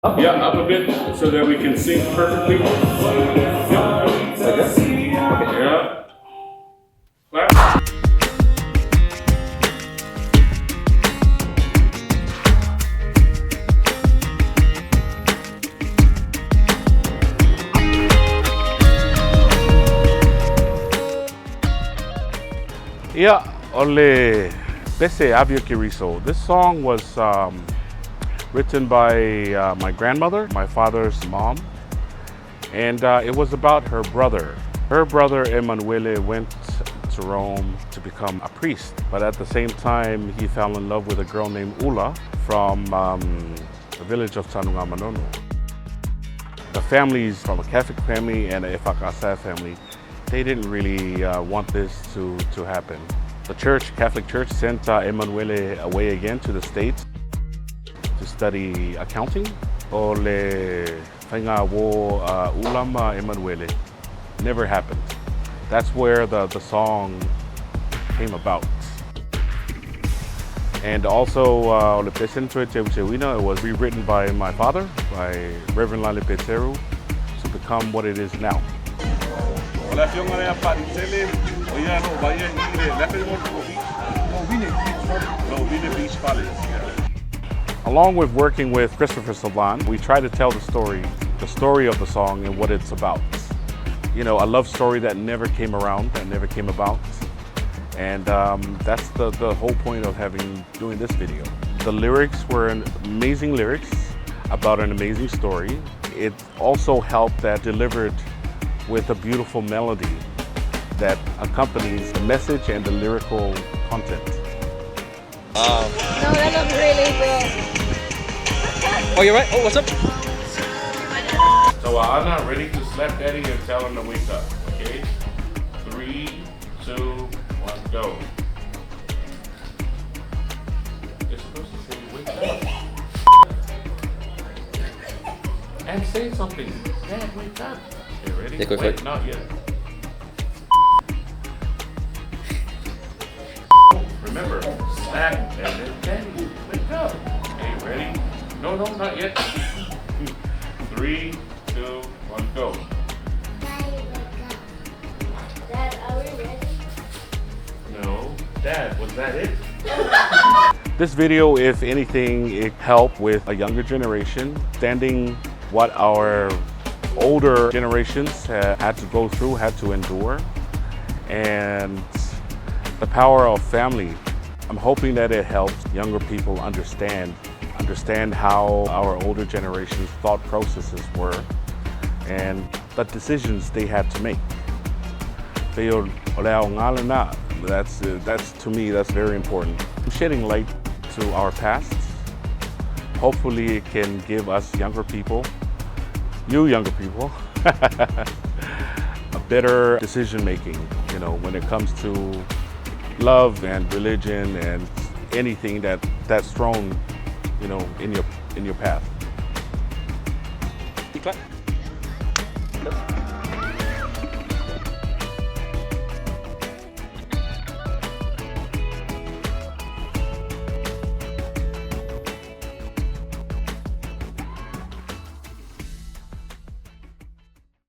Yeah, up a bit so that we can sync perfectly. Yeah. Like this? Okay. Yeah. Clap. Yeah, ole Pese Avi O Keriso. This song was written by my grandmother, my father's mom, and it was about her brother. Her brother Emanuele went to Rome to become a priest, but at the same time he fell in love with a girl named Ula from the village of Tanungamanono. The families from a Catholic family and a Ifakasa family, they didn't really want this to happen. The church, Catholic Church, sent Emanuele away again to the States to study accounting. Ole whainga wo ulama Emanuele never happened. That's where the song came about. And also, Ole Pesentro Teuchewina, it was rewritten by my father, by Reverend Lale Peteru, to become what it is now. Along with working with Christopher Sablan, we try to tell the story of the song and what it's about. You know, a love story that never came around, that never came about. And that's the whole point of doing this video. The lyrics were amazing lyrics about an amazing story. It also helped that delivered with a beautiful melody that accompanies the message and the lyrical content. Wow. No, that looks really good. Oh, you're right. Oh, what's up? So Anna, ready to slap daddy and tell him to wake up, okay? 3, 2, 1, go. You're supposed to say wake up. And say something. Dad, wake up. Okay, ready? Yeah, go for Wait, it. not yet. Remember, slap and then daddy, wake up. Okay, ready? No, not yet. 3, 2, 1, go. Dad, are we ready? No. Dad, was that it? This video, if anything, it helped with a younger generation, understanding what our older generations had to go through, had to endure, and the power of family. I'm hoping that it helps younger people understand how our older generation's thought processes were and the decisions they had to make. That's to me, that's very important. Shedding light to our past. Hopefully it can give us younger people, you younger people, a better decision making, you know, when it comes to love and religion and anything that's thrown, you know, in your path. You clap.